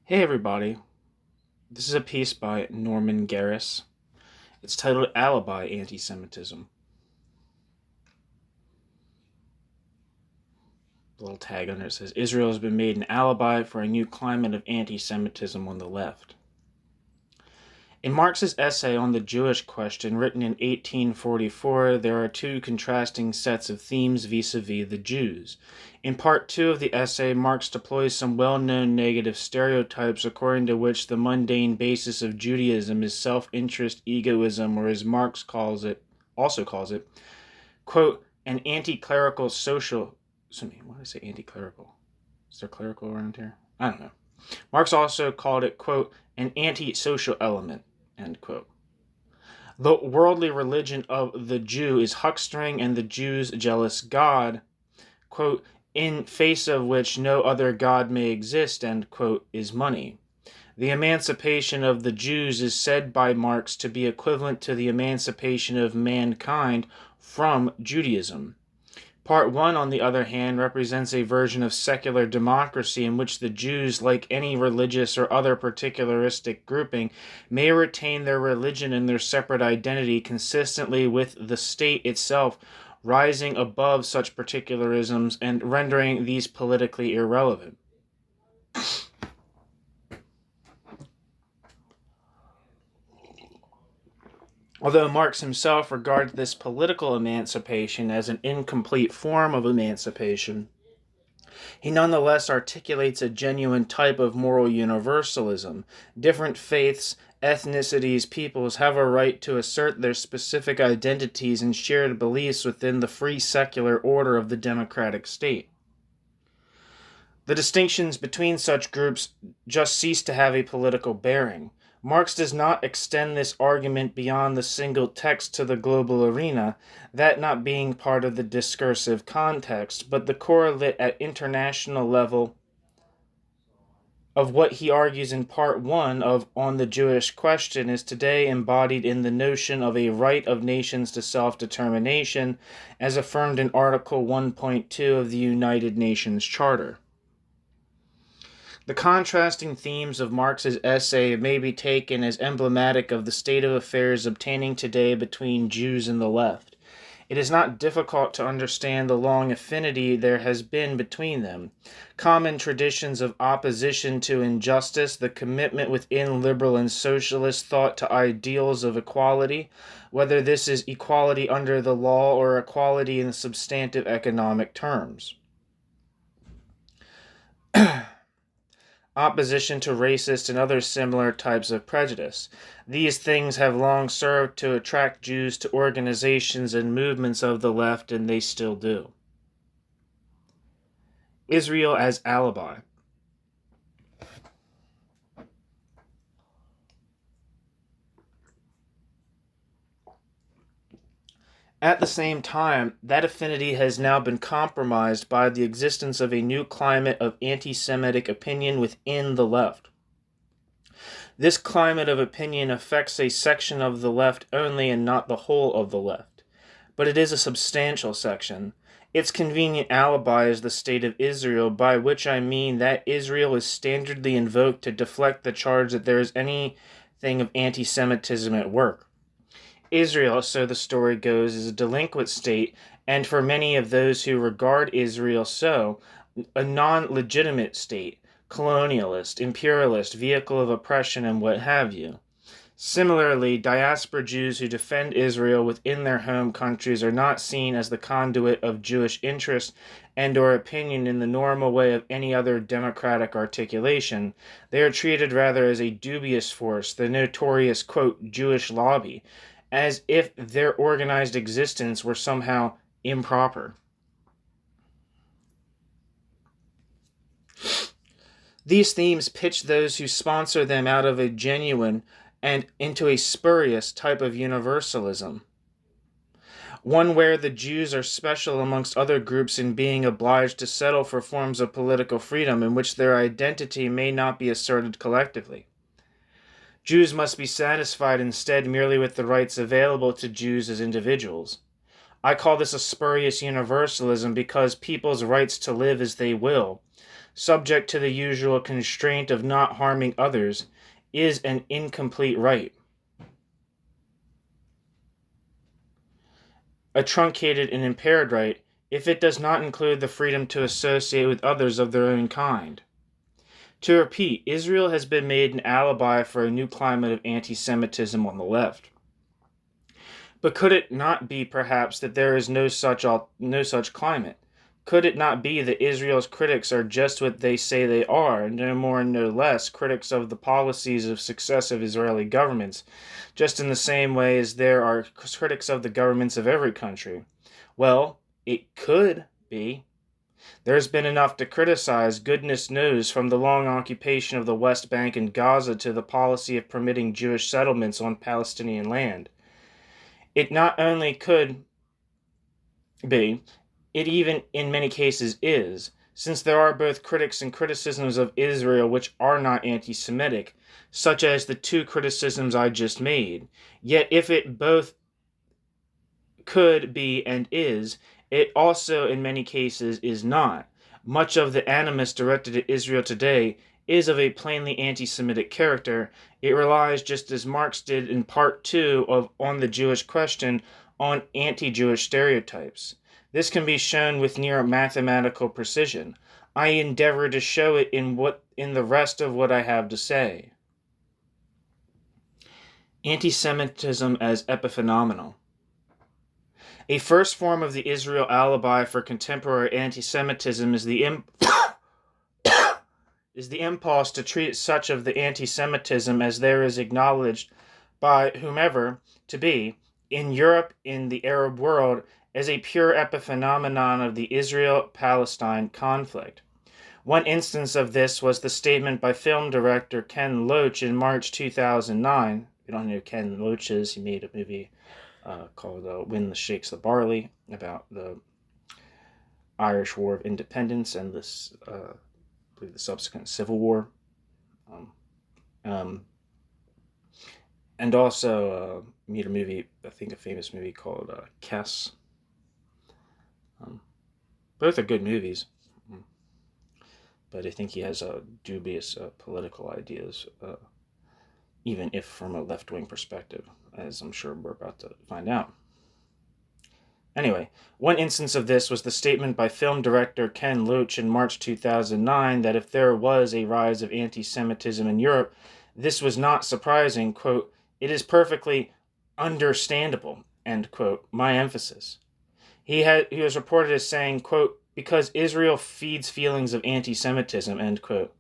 Hey everybody, this is a piece by Norman Geras. It's titled Alibi Antisemitism. The little tag under it says, Israel has been made an alibi for a new climate of anti-Semitism on the left. In Marx's essay on the Jewish question, written in 1844, there are two contrasting sets of themes vis-a-vis the Jews. In part 2 of the essay, Marx deploys some well-known negative stereotypes according to which the mundane basis of Judaism is self-interest, egoism, or as Marx also calls it, quote, an anti-clerical social... Why did I say anti-clerical? Is there clerical around here? I don't know. Marx also called it, quote, an anti-social element, end quote. The worldly religion of the Jew is huckstering and the Jew's jealous God, quote, in face of which no other God may exist, end quote, is money. The emancipation of the Jews is said by Marx to be equivalent to the emancipation of mankind from Judaism. Part 1, on the other hand, represents a version of secular democracy in which the Jews, like any religious or other particularistic grouping, may retain their religion and their separate identity consistently with the state itself, rising above such particularisms and rendering these politically irrelevant. Although Marx himself regards this political emancipation as an incomplete form of emancipation, he nonetheless articulates a genuine type of moral universalism. Different faiths, ethnicities, peoples have a right to assert their specific identities and shared beliefs within the free secular order of the democratic state. The distinctions between such groups just cease to have a political bearing. Marx does not extend this argument beyond the single text to the global arena, that not being part of the discursive context, but the correlate at international level of what he argues in part 1 of On the Jewish Question is today embodied in the notion of a right of nations to self-determination, as affirmed in Article 1.2 of the United Nations Charter. The contrasting themes of Marx's essay may be taken as emblematic of the state of affairs obtaining today between Jews and the left. It is not difficult to understand the long affinity there has been between them. Common traditions of opposition to injustice, the commitment within liberal and socialist thought to ideals of equality, whether this is equality under the law or equality in substantive economic terms. Opposition to racist and other similar types of prejudice. These things have long served to attract Jews to organizations and movements of the left, and they still do. Israel as alibi. At the same time, that affinity has now been compromised by the existence of a new climate of anti-Semitic opinion within the left. This climate of opinion affects a section of the left only and not the whole of the left. But it is a substantial section. Its convenient alibi is the state of Israel, by which I mean that Israel is standardly invoked to deflect the charge that there is anything of anti-Semitism at work. Israel, so the story goes, is a delinquent state, and for many of those who regard Israel so, a non-legitimate state, colonialist, imperialist, vehicle of oppression, and what have you. Similarly, diaspora Jews who defend Israel within their home countries are not seen as the conduit of Jewish interest and or opinion in the normal way of any other democratic articulation. They are treated rather as a dubious force, the notorious, quote, Jewish lobby, as if their organized existence were somehow improper. These themes pitch those who sponsor them out of a genuine and into a spurious type of universalism, one where the Jews are special amongst other groups in being obliged to settle for forms of political freedom in which their identity may not be asserted collectively. Jews must be satisfied instead merely with the rights available to Jews as individuals. I call this a spurious universalism because people's rights to live as they will, subject to the usual constraint of not harming others, is an incomplete right. A truncated and impaired right if it does not include the freedom to associate with others of their own kind. To repeat, Israel has been made an alibi for a new climate of anti-Semitism on the left. But could it not be, perhaps, that there is no such climate? Could it not be that Israel's critics are just what they say they are, no more and no less, critics of the policies of successive Israeli governments, just in the same way as there are critics of the governments of every country? Well, it could be. There's been enough to criticize, goodness knows, from the long occupation of the West Bank and Gaza to the policy of permitting Jewish settlements on Palestinian land. It not only could be, it even in many cases is, since there are both critics and criticisms of Israel which are not anti-Semitic, such as the two criticisms I just made. Yet if it both could be and is, it also in many cases is not. Much of the animus directed at Israel today is of a plainly anti-Semitic character. It relies, just as Marx did in Part 2 of On the Jewish Question, on anti-Jewish stereotypes. This can be shown with near mathematical precision. I endeavor to show it in the rest of what I have to say. Anti-Semitism as epiphenomenal. A first form of the Israel alibi for contemporary anti-Semitism is the impulse to treat such of the anti-Semitism as there is acknowledged by whomever to be, in Europe, in the Arab world, as a pure epiphenomenon of the Israel-Palestine conflict. One instance of this was the statement by film director Ken Loach in March 2009. If you don't know who Ken Loach is, he made a movie called When the Shakes the Barley, about the Irish War of Independence and this, I believe, the subsequent Civil War. And also made a movie, I think a famous movie called Kess. Both are good movies, but I think he has dubious political ideas, even if from a left-wing perspective, as I'm sure we're about to find out. Anyway, one instance of this was the statement by film director Ken Loach in March 2009 that if there was a rise of anti-Semitism in Europe, this was not surprising, quote, "It is perfectly understandable," end quote, my emphasis. He was reported as saying, quote, "because Israel feeds feelings of anti-Semitism," end quote.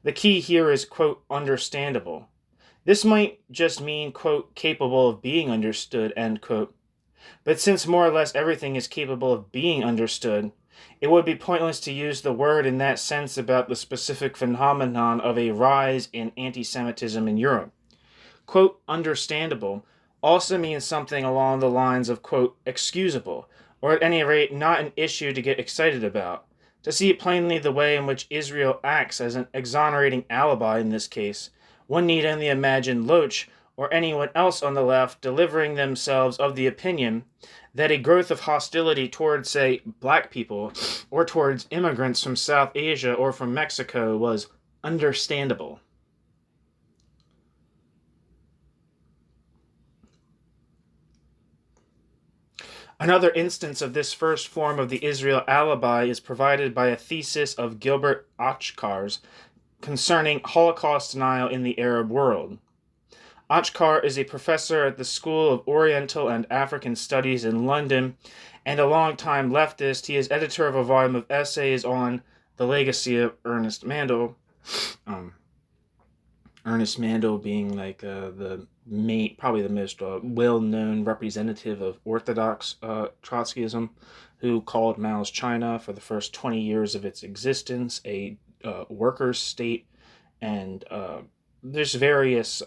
The key here is, quote, understandable. This might just mean, quote, capable of being understood, end quote. But since more or less everything is capable of being understood, it would be pointless to use the word in that sense about the specific phenomenon of a rise in anti-Semitism in Europe. Quote, understandable also means something along the lines of, quote, excusable, or at any rate not an issue to get excited about. To see it plainly the way in which Israel acts as an exonerating alibi in this case, one need only imagine Loach or anyone else on the left delivering themselves of the opinion that a growth of hostility towards, say, black people or towards immigrants from South Asia or from Mexico was understandable. Another instance of this first form of the Israel alibi is provided by a thesis of Gilbert Achcar's concerning Holocaust denial in the Arab world. Achcar is a professor at the School of Oriental and African Studies in London and a longtime leftist. He is editor of a volume of essays on the legacy of Ernest Mandel. Ernest Mandel being like probably the most well-known representative of Orthodox Trotskyism, who called Mao's China for the first 20 years of its existence a workers' state, and there's various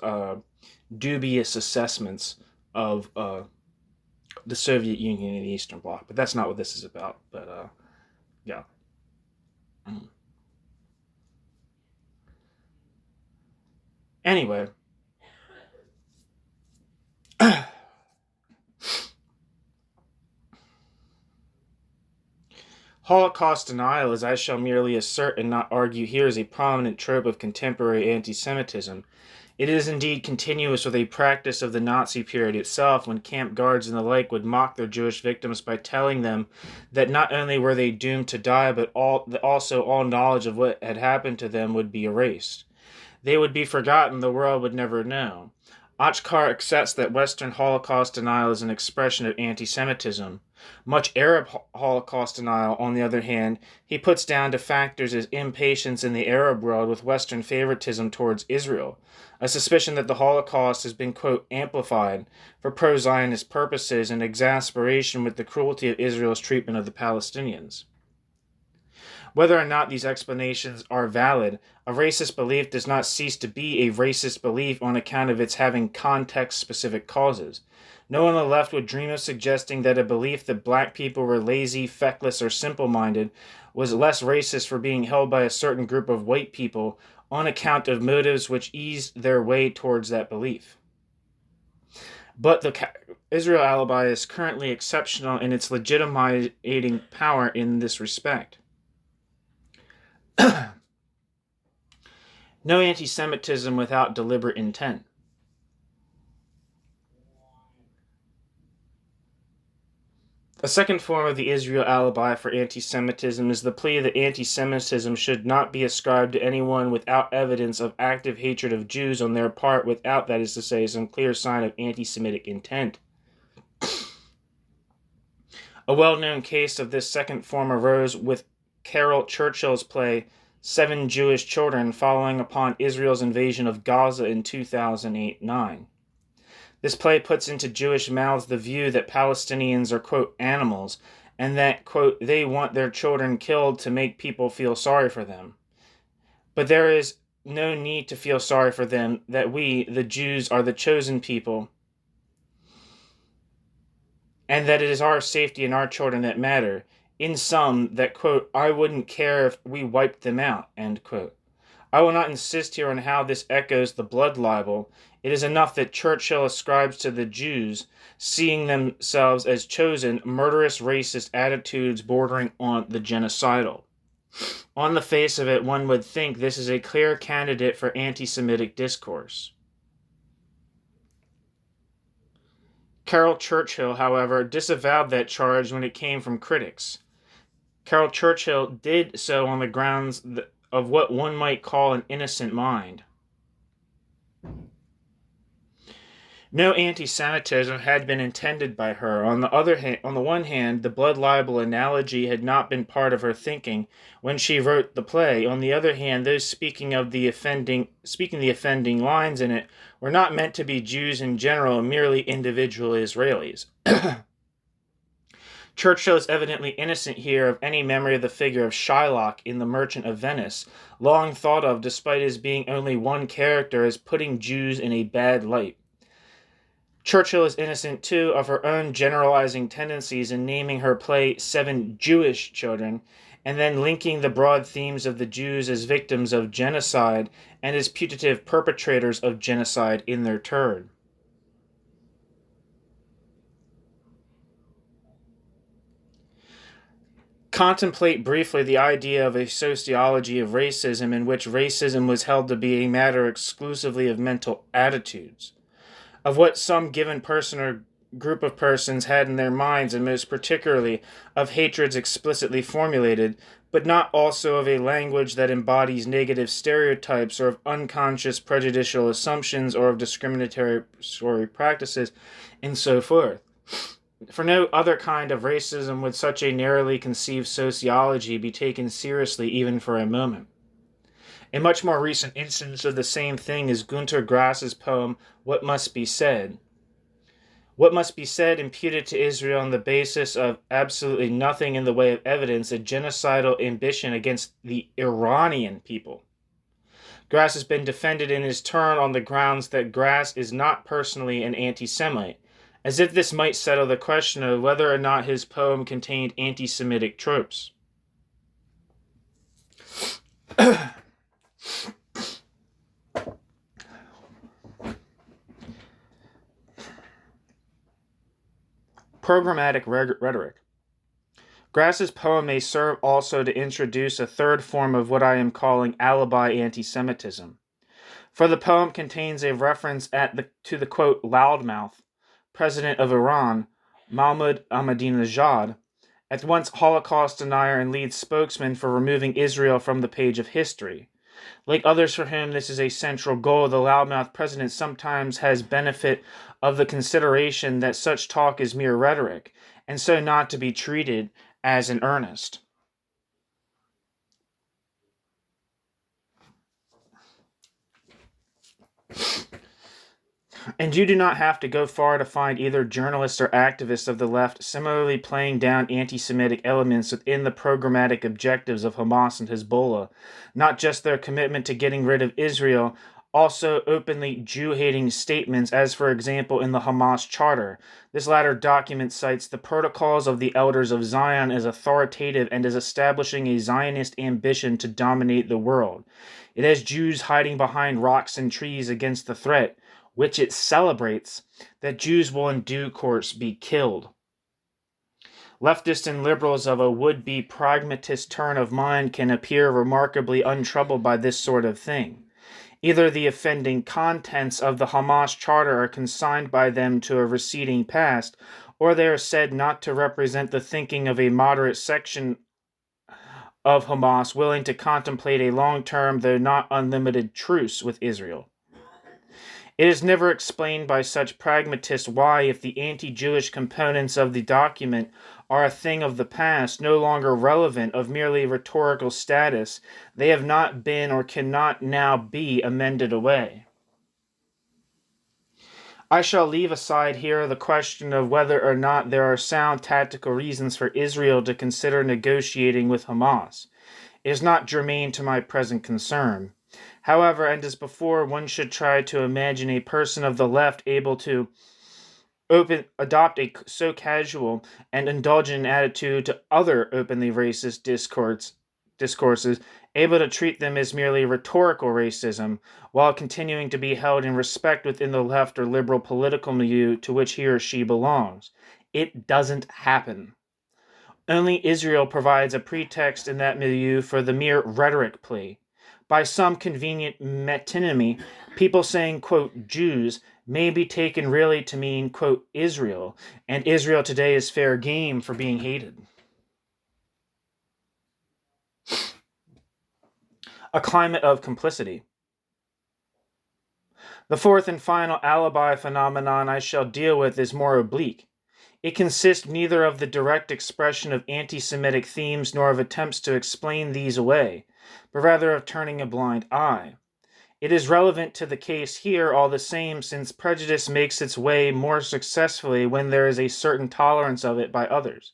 dubious assessments of the Soviet Union and the Eastern Bloc, but that's not what this is about. But yeah. Anyway, Holocaust denial, as I shall merely assert and not argue here, is a prominent trope of contemporary anti-Semitism. It is indeed continuous with a practice of the Nazi period itself, when camp guards and the like would mock their Jewish victims by telling them that not only were they doomed to die, but also all knowledge of what had happened to them would be erased. They would be forgotten, the world would never know. Ochkar accepts that Western Holocaust denial is an expression of anti-Semitism. Much Arab Holocaust denial, on the other hand, he puts down to factors as impatience in the Arab world with Western favoritism towards Israel, a suspicion that the Holocaust has been, quote, amplified for pro-Zionist purposes, and exasperation with the cruelty of Israel's treatment of the Palestinians. Whether or not these explanations are valid, a racist belief does not cease to be a racist belief on account of its having context-specific causes. No one on the left would dream of suggesting that a belief that black people were lazy, feckless, or simple-minded was less racist for being held by a certain group of white people on account of motives which eased their way towards that belief. But the Israel alibi is currently exceptional in its legitimizing power in this respect. No anti-Semitism without deliberate intent. A second form of the Israel alibi for anti-Semitism is the plea that anti-Semitism should not be ascribed to anyone without evidence of active hatred of Jews on their part, without, that is to say, some clear sign of anti-Semitic intent. A well-known case of this second form arose with Carol Churchill's play 7 Jewish Children, following upon Israel's invasion of Gaza in 2008-9. This play puts into Jewish mouths the view that Palestinians are, quote, animals, and that, quote, they want their children killed to make people feel sorry for them. But there is no need to feel sorry for them, that we, the Jews, are the chosen people, and that it is our safety and our children that matter. In sum, that, quote, I wouldn't care if we wiped them out, end quote. I will not insist here on how this echoes the blood libel. It is enough that Churchill ascribes to the Jews, seeing themselves as chosen, murderous racist attitudes bordering on the genocidal. On the face of it, one would think this is a clear candidate for anti-Semitic discourse. Carol Churchill, however, disavowed that charge when it came from critics. Carol Churchill did so on the grounds of what one might call an innocent mind. No anti-Semitism had been intended by her. On the one hand, the blood libel analogy had not been part of her thinking when she wrote the play. On the other hand, those speaking the offending lines in it were not meant to be Jews in general, merely individual Israelis. Churchill is evidently innocent here of any memory of the figure of Shylock in The Merchant of Venice, long thought of, despite his being only one character, as putting Jews in a bad light. Churchill is innocent, too, of her own generalizing tendencies in naming her play 7 Jewish Children, and then linking the broad themes of the Jews as victims of genocide and as putative perpetrators of genocide in their turn. Contemplate briefly the idea of a sociology of racism in which racism was held to be a matter exclusively of mental attitudes, of what some given person or group of persons had in their minds, and most particularly of hatreds explicitly formulated, but not also of a language that embodies negative stereotypes or of unconscious prejudicial assumptions or of discriminatory practices, and so forth. For no other kind of racism would such a narrowly conceived sociology be taken seriously even for a moment. A much more recent instance of the same thing is Günter Grass's poem, What Must Be Said. What must be said imputed to Israel on the basis of absolutely nothing in the way of evidence, a genocidal ambition against the Iranian people. Grass has been defended in his turn on the grounds that Grass is not personally an anti-Semite, as if this might settle the question of whether or not his poem contained anti-Semitic tropes. Programmatic rhetoric. Grass's poem may serve also to introduce a third form of what I am calling alibi anti-Semitism. For the poem contains a reference to the quote loudmouth, president of Iran, Mahmoud Ahmadinejad, at once Holocaust denier and lead spokesman for removing Israel from the page of history. Like others for whom this is a central goal, the loudmouth president sometimes has benefit of the consideration that such talk is mere rhetoric, and so not to be treated as in earnest. And you do not have to go far to find either journalists or activists of the left similarly playing down anti-Semitic elements within the programmatic objectives of Hamas and Hezbollah, not just their commitment to getting rid of Israel, also openly Jew-hating statements, as for example in the Hamas Charter. This latter document cites the protocols of the Elders of Zion as authoritative and as establishing a Zionist ambition to dominate the world. It has Jews hiding behind rocks and trees against the threat, which it celebrates, that Jews will in due course be killed. Leftists and liberals of a would-be pragmatist turn of mind can appear remarkably untroubled by this sort of thing. Either the offending contents of the Hamas Charter are consigned by them to a receding past, or they are said not to represent the thinking of a moderate section of Hamas willing to contemplate a long-term, though not unlimited, truce with Israel. It is never explained by such pragmatists why, if the anti-Jewish components of the document are a thing of the past, no longer relevant, of merely rhetorical status, they have not been or cannot now be amended away. I shall leave aside here the question of whether or not there are sound tactical reasons for Israel to consider negotiating with Hamas. It is not germane to my present concern. However, and as before, one should try to imagine a person of the left able to adopt a so casual and indulgent attitude to other openly racist discourses, able to treat them as merely rhetorical racism, while continuing to be held in respect within the left or liberal political milieu to which he or she belongs. It doesn't happen. Only Israel provides a pretext in that milieu for the mere rhetoric plea. By some convenient metonymy, people saying, quote, Jews may be taken really to mean, quote, Israel, and Israel today is fair game for being hated. A climate of complicity. The fourth and final alibi phenomenon I shall deal with is more oblique. It consists neither of the direct expression of anti-Semitic themes nor of attempts to explain these away, but rather of turning a blind eye. It is relevant to the case here all the same, since prejudice makes its way more successfully when there is a certain tolerance of it by others,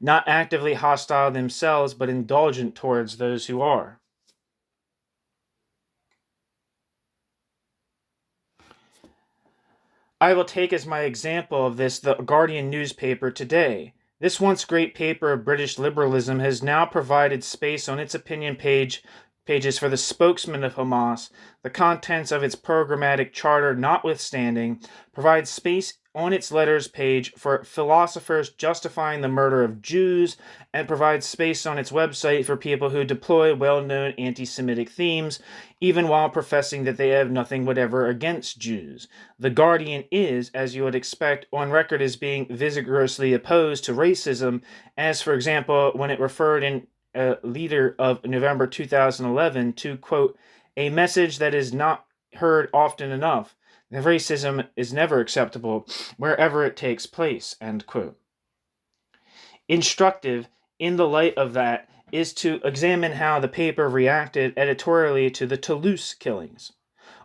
not actively hostile themselves, but indulgent towards those who are. I will take as my example of this the Guardian newspaper today. This once great paper of British liberalism has now provided space on its opinion pages for the spokesman of Hamas. The contents of its programmatic charter notwithstanding, provides space on its letters page for philosophers justifying the murder of Jews, and provides space on its website for people who deploy well-known anti-Semitic themes, even while professing that they have nothing whatever against Jews. The Guardian is, as you would expect, on record as being vigorously opposed to racism, as, for example, when it referred in a leader of November 2011 to, quote, a message that is not heard often enough. That racism is never acceptable wherever it takes place, end quote. Instructive, in the light of that, is to examine how the paper reacted editorially to the Toulouse killings.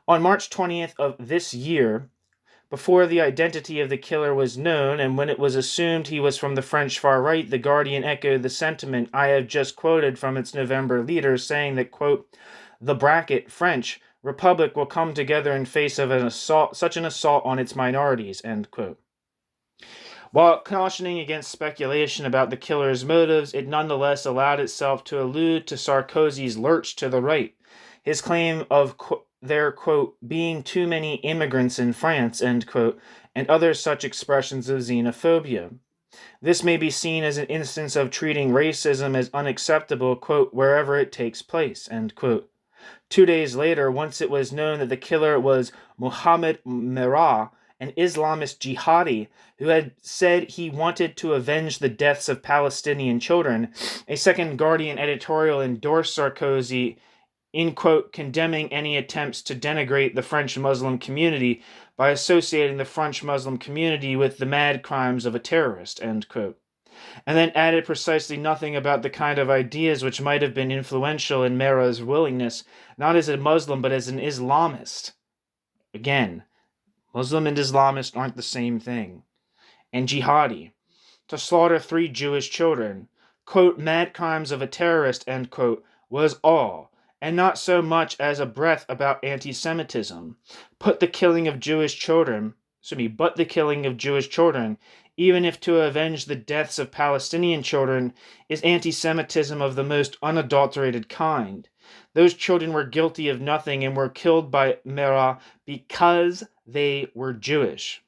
On March 20th of this year, before the identity of the killer was known, and when it was assumed he was from the French far right, the Guardian echoed the sentiment I have just quoted from its November leader, saying that, quote, the bracket French Republic will come together in face of such an assault on its minorities, end quote. While cautioning against speculation about the killer's motives, it nonetheless allowed itself to allude to Sarkozy's lurch to the right, his claim of there, quote, being too many immigrants in France, end quote, and other such expressions of xenophobia. This may be seen as an instance of treating racism as unacceptable, quote, wherever it takes place, end quote. 2 days later, once it was known that the killer was Mohammed Merah, an Islamist jihadi who had said he wanted to avenge the deaths of Palestinian children, a second Guardian editorial endorsed Sarkozy in, quote, condemning any attempts to denigrate the French Muslim community by associating the French Muslim community with the mad crimes of a terrorist, end quote. And then added precisely nothing about the kind of ideas which might have been influential in Merah's willingness, not as a Muslim, but as an Islamist. Again, Muslim and Islamist aren't the same thing. And jihadi, to slaughter 3 Jewish children, quote, mad crimes of a terrorist, end quote, was all, and not so much as a breath about anti-Semitism. But the killing of Jewish children, even if to avenge the deaths of Palestinian children, is anti-Semitism of the most unadulterated kind. Those children were guilty of nothing and were killed by Merah because they were Jewish.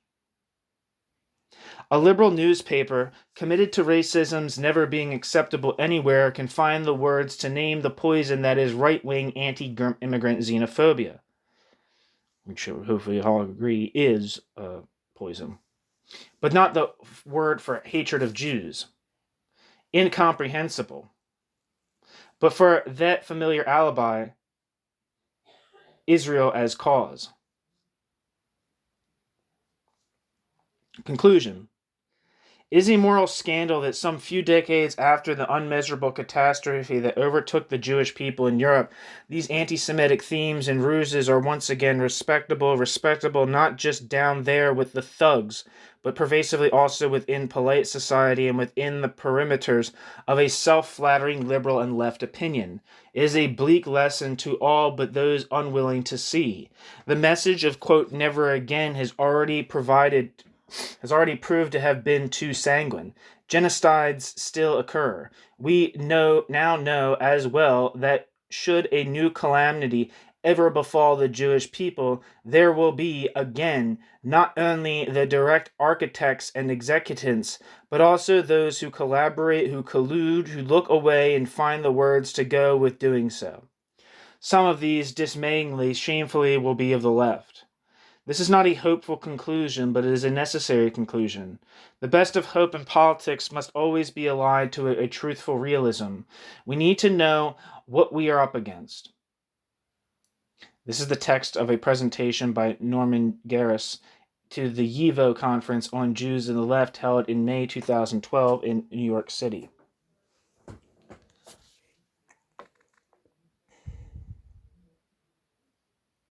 A liberal newspaper committed to racism's never being acceptable anywhere can find the words to name the poison that is right-wing anti-immigrant xenophobia, which hopefully all agree is poison, but not the word for hatred of Jews. Incomprehensible. But for that familiar alibi, Israel as cause. Conclusion. It is a moral scandal that some few decades after the unmeasurable catastrophe that overtook the Jewish people in Europe, these anti-Semitic themes and ruses are once again respectable not just down there with the thugs, but pervasively also within polite society and within the perimeters of a self-flattering liberal and left opinion. It is a bleak lesson to all but those unwilling to see. The message of, quote, never again has already proved to have been too sanguine. Genocides still occur. We now know as well that should a new calamity ever befall the Jewish people, there will be, again, not only the direct architects and executants, but also those who collaborate, who collude, who look away and find the words to go with doing so. Some of these, dismayingly, shamefully, will be of the left. This is not a hopeful conclusion, but it is a necessary conclusion. The best of hope in politics must always be allied to a truthful realism. We need to know what we are up against. This is the text of a presentation by Norman Geras to the YIVO conference on Jews and the Left held in May 2012 in New York City.